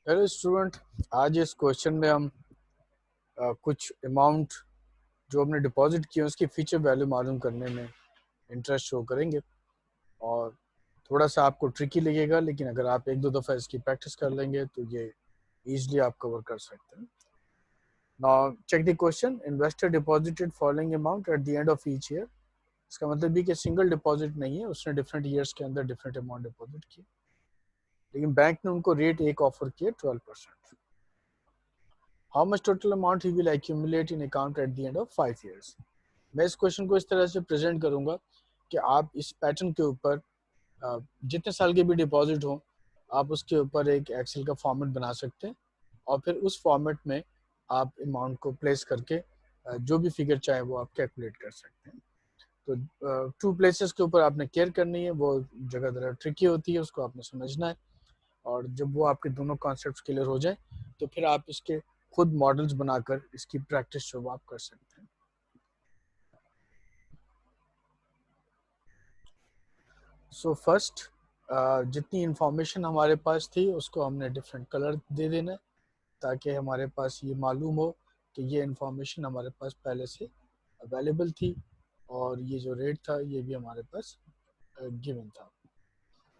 Hello student, आज इस question में हम कुछ अमाउंट जो हमने डिपॉजिट किए उसकी फ्यूचर वैल्यू मालूम करने में इंटरेस्ट शो करेंगे। और थोड़ा सा आपको ट्रिकी लगेगा, लेकिन अगर आप एक दो दफ़ा इसकी प्रैक्टिस कर लेंगे तो ये इजीली आप कवर कर सकते हैं। Now check the question. Investor deposited following amount at the end of each year. इसका मतलब ये कि सिंगल डिपॉजिट नहीं है, उसने डिफरेंट ईयर्स के अंदर डिफरेंट अमाउंट डिपॉजिट किए, लेकिन बैंक ने उनको रेट एक ऑफर किया 12%। How much total amount he will accumulate in account eight the end of 5 years। मैं इस क्वेश्चन को इस तरह से प्रेजेंट करूंगा कि आप इस पैटर्न के ऊपर जितने साल के भी डिपॉजिट हो, आप उसके ऊपर एक एक्सेल का फॉर्मेट बना सकते हैं और फिर उस फॉर्मेट में आप अमाउंट को प्लेस करके जो भी फिगर चाहे वो आप कैलकुलेट कर सकते हैं। तो टू प्लेसेस के ऊपर आपने केयर करनी है, वो जगह ज़रा ट्रिकी होती है, उसको आपने समझना है। और जब वो आपके दोनों कॉन्सेप्ट क्लियर हो जाए तो फिर आप इसके खुद मॉडल्स बनाकर इसकी प्रैक्टिस जो आप कर सकते हैं। सो फर्स्ट, जितनी इंफॉर्मेशन हमारे पास थी उसको हमने डिफरेंट कलर दे देना है, ताकि हमारे पास ये मालूम हो कि ये इंफॉर्मेशन हमारे पास पहले से अवेलेबल थी और ये जो रेट था ये भी हमारे पास गिवन था।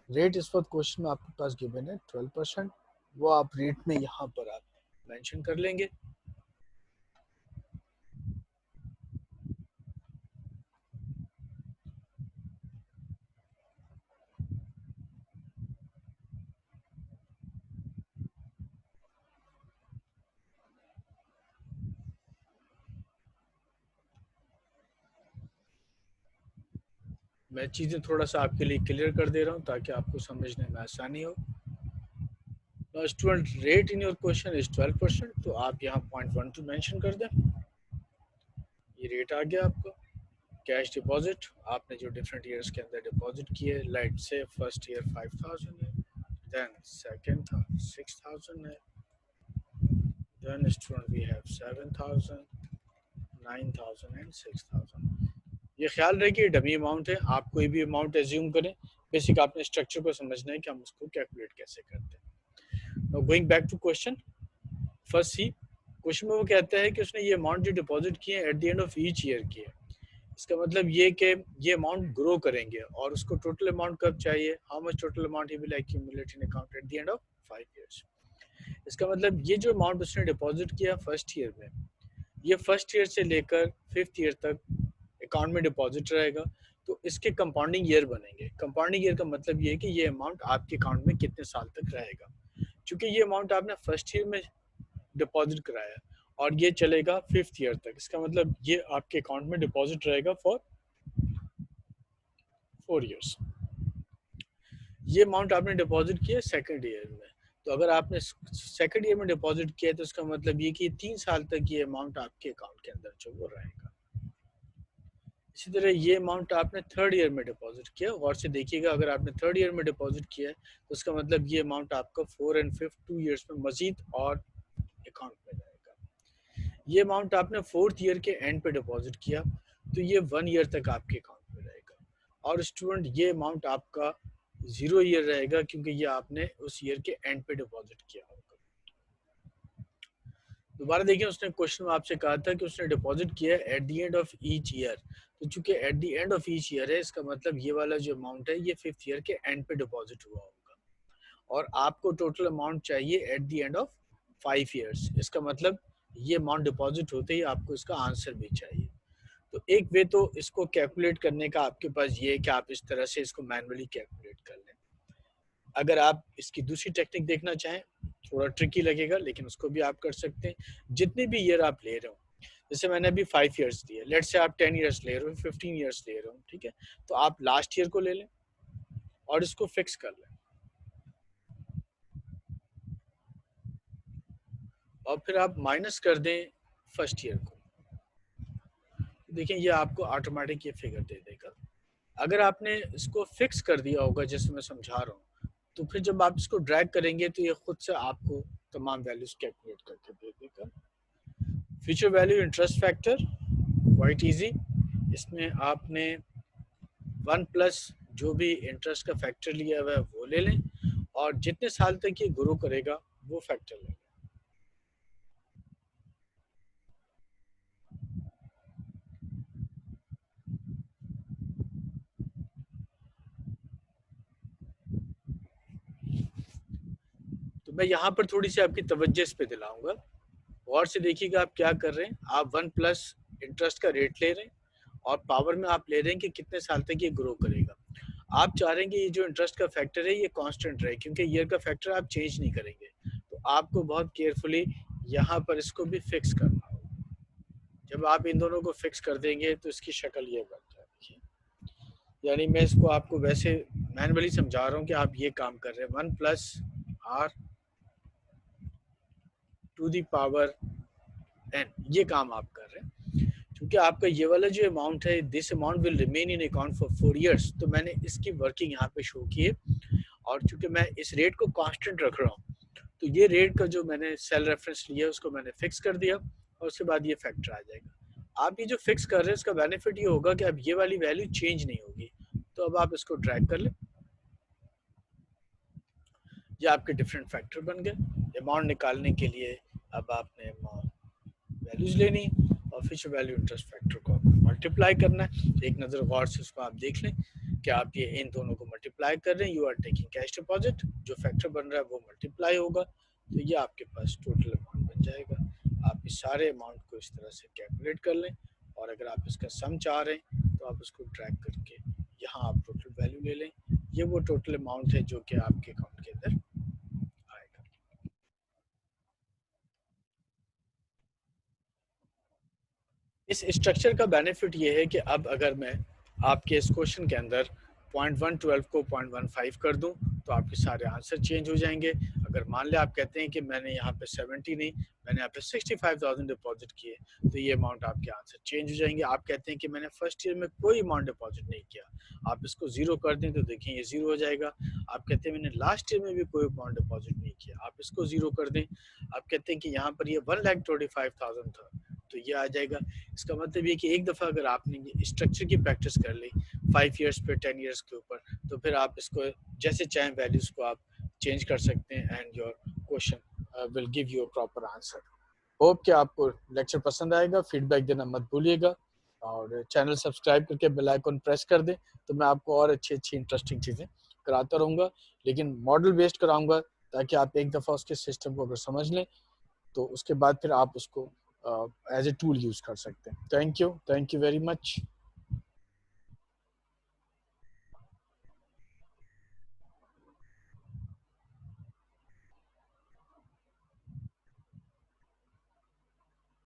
रेट इस वक्त क्वेश्चन में आपके पास गिवन है 12%। वो आप रेट में यहाँ पर आप मेंशन कर लेंगे। मैं चीज़ें थोड़ा सा आपके लिए क्लियर कर दे रहा हूँ ताकि आपको समझने में आसानी हो। Student, rate in your question is 12%, तो आप यहाँ 0.12 मेंशन कर दें। ये रेट आ गया आपका। कैश डिपॉजिट आपने जो डिफरेंट ईयर्स के अंदर डिपॉजिट किए, लाइट से फर्स्ट ईयर 5000 है, देन सेकंड था 6000 है, then student we have 7000, 9000 and 6000। ये ख्याल रहे कि डमी अमाउंट है, आप कोई भी अमाउंट एज्यूम करें। बेसिक आपने स्ट्रक्चर को समझना है कि हम उसको कैलकुलेट कैसे करते हैं। Now going back to question, first see question में वो कहता है कि उसने ये अमाउंट जो डिपॉजिट किए eight the end of each year किए। इसका मतलब ये कि ये अमाउंट ग्रो करेंगे और उसको टोटल अमाउंट कब चाहिए, how much total amount he will accumulate in account eight the end of 5 years। इसका मतलब ये जो अमाउंट उसने डिपॉजिट किया फर्स्ट ईयर में, ये फर्स्ट ईयर से लेकर 5th ईयर तक अकाउंट में डिपॉजिट रहेगा। तो इसके कंपाउंडिंग ईयर बनेंगे। कंपाउंडिंग ईयर का मतलब ये है कि ये अमाउंट आपके अकाउंट में कितने साल तक रहेगा। क्योंकि ये अमाउंट आपने फर्स्ट ईयर में डिपॉजिट कराया और ये चलेगा 5th ईयर तक, इसका मतलब ये आपके अकाउंट में डिपॉजिट रहेगा फॉर 4 years। ये अमाउंट आपने डिपॉजिट किया सेकंड ईयर में, तो अगर आपने सेकंड ईयर में डिपॉजिट किया तो इसका मतलब ये कि 3 साल तक ये अमाउंट आपके अकाउंट के अंदर जो वो रहेगा। इसी तरह ये अमाउंट आपने थर्ड ईयर में डिपॉजिट किया, गौर से देखिएगा, अगर आपने थर्ड ईयर में डिपॉजिट किया है तो उसका मतलब ये अमाउंट आपका 4 and 5 2 years में मजीद और अकाउंट में रहेगा। ये अमाउंट आपने फोर्थ ईयर के एंड पे डिपॉजिट किया तो ये 1 ईयर तक आपके अकाउंट में रहेगा। और स्टूडेंट, ये अमाउंट आपका 0 ईयर रहेगा क्योंकि ये आपने उस ईयर के एंड पे डिपॉजिट किया होगा। दोबारा देखिए, उसने क्वेश्चन में आपसे कहा था कि उसने डिपॉजिट किया है eight the end of each year. तो चूंकि eight the end of each year है, इसका मतलब ये वाला जो अमाउंट है ये 5th ईयर के एंड पे डिपॉजिट हुआ होगा और आपको टोटल अमाउंट चाहिए eight the end of 5 years। इसका मतलब ये अमाउंट डिपॉजिट होते ही आपको इसका आंसर भी चाहिए। तो एक वे तो इसको कैलकुलेट करने का आपके पास ये है कि आप इस तरह से इसको मैनुअली कैलकुलेट कर लें। अगर आप इसकी दूसरी टेक्निक देखना चाहें, थोड़ा ट्रिकी लगेगा लेकिन उसको भी आप कर सकते हैं। जितने भी ईयर आप ले रहे हो, जैसे मैंने अभी 5 years दिए, लेट से आप 10 years ले रहे हो, 15 years ले रहे हो, ठीक है, तो आप लास्ट ईयर को ले लें और इसको फिक्स कर लें और फिर आप माइनस कर दें फर्स्ट ईयर को। देखिए ये आपको ऑटोमेटिक ये फिगर दे देगा। अगर आपने इसको फिक्स कर दिया होगा जैसे मैं समझा रहा हूँ, तो फिर जब आप इसको ड्रैग करेंगे तो ये खुद से आपको तमाम वैल्यूज कैलकुलेट करके दे देगा। Future value interest factor quite easy. इसमें आपने 1 प्लस जो भी इंटरेस्ट का फैक्टर लिया हुआ है वो ले लें और जितने साल तक ये ग्रो करेगा वो फैक्टर लें। तो मैं यहाँ पर थोड़ी सी आपकी तवज्जो इस पे दिलाऊंगा। गौर से देखिएगा आप क्या कर रहे हैं। आप 1+ इंटरेस्ट का रेट ले रहे हैं और पावर में आप ले रहे हैं कि कितने साल तक ये ग्रो करेगा। आप चाह रहे हैं कि ये जो इंटरेस्ट का फैक्टर है ये कांस्टेंट रहे, क्योंकि ईयर का फैक्टर आप चेंज नहीं करेंगे। तो आपको बहुत केयरफुली यहाँ पर इसको भी फिक्स करना होगा। जब आप इन दोनों को फिक्स कर देंगे तो इसकी शक्ल ये बन जाएगी। यानी मैं इसको आपको वैसे मैनुअली समझा रहा हूँ कि आप ये काम कर रहे हैं 1+r to the power n, ये काम आप कर रहे हैं। क्योंकि आपका ये वाला जो अमाउंट है, this amount will remain in account for 4 years, तो मैंने इसकी वर्किंग यहाँ पे शो की है। और चूंकि मैं इस रेट को कांस्टेंट रख रहा हूँ, तो ये रेट का जो मैंने सेल रेफरेंस लिया उसको मैंने फिक्स कर दिया और उसके बाद ये फैक्टर आ जाएगा। आप ये जो फिक्स कर रहे हैं इसका बेनिफिट ये होगा कि अब ये वाली वैल्यू चेंज नहीं होगी। तो अब आप इसको ड्रैग कर लें, ये आपके डिफरेंट फैक्टर बन गए। अमाउंट निकालने के लिए अब आपने वैल्यूज लेनी और फ्यूचर वैल्यू इंटरेस्ट फैक्टर को मल्टीप्लाई करना है। एक नज़र गौर से उसको आप देख लें कि आप ये इन दोनों को मल्टीप्लाई कर रहे हैं। You are taking cash deposit, जो फैक्टर बन रहा है वो मल्टीप्लाई होगा, तो ये आपके पास टोटल अमाउंट बन जाएगा। आप इस सारे अमाउंट को इस तरह से कैलकुलेट कर लें और अगर आप इसका सम चाह रहे हैं तो आप इसको ड्रैग करके यहाँ आप टोटल वैल्यू ले लें। ये वो टोटल अमाउंट है जो कि आपके अकाउंट के अंदर आएगा। इस स्ट्रक्चर का बेनिफिट ये है कि अब अगर मैं आपके इस क्वेश्चन के अंदर 0.112 को 0.15 कर दूं तो आपके सारे आंसर चेंज हो जाएंगे। अगर मान लें आप कहते हैं कि मैंने यहाँ पे 70 नहीं, मैंने यहाँ पे 65,000 डिपॉजिट किए, तो ये अमाउंट आपके आंसर चेंज हो जाएंगे। आप कहते हैं कि मैंने फर्स्ट ईयर में कोई अमाउंट डिपॉजिट नहीं किया, आप इसको जीरो कर दें तो देखिए ये जीरो हो जाएगा। आप कहते हैं मैंने लास्ट ईयर में भी कोई अमाउंट डिपॉजिट नहीं किया, आप इसको जीरो कर दें। आप कहते हैं कि यहाँ पर ये 1,25,000 था, तो ये आ जाएगा। इसका मतलब ये कि एक दफ़ा अगर आपने ये स्ट्रक्चर की प्रैक्टिस कर ली 5 years पे 10 years के ऊपर, तो फिर आप इसको जैसे चाहें वैल्यूज़ को आप चेंज कर सकते हैं and your question will give you a proper answer. Hope कि आपको लेक्चर पसंद आएगा। फीडबैक देना मत भूलिएगा और चैनल सब्सक्राइब करके बेल आइकन प्रेस कर दें, तो मैं आपको और अच्छी अच्छी इंटरेस्टिंग चीज़ें कराता रहूँगा, लेकिन मॉडल बेस्ड कराऊँगा ताकि आप एक दफ़ा उसके सिस्टम को अगर समझ लें तो उसके बाद फिर आप उसको एज ए टूल यूज़ कर सकते हैं। Thank you very much.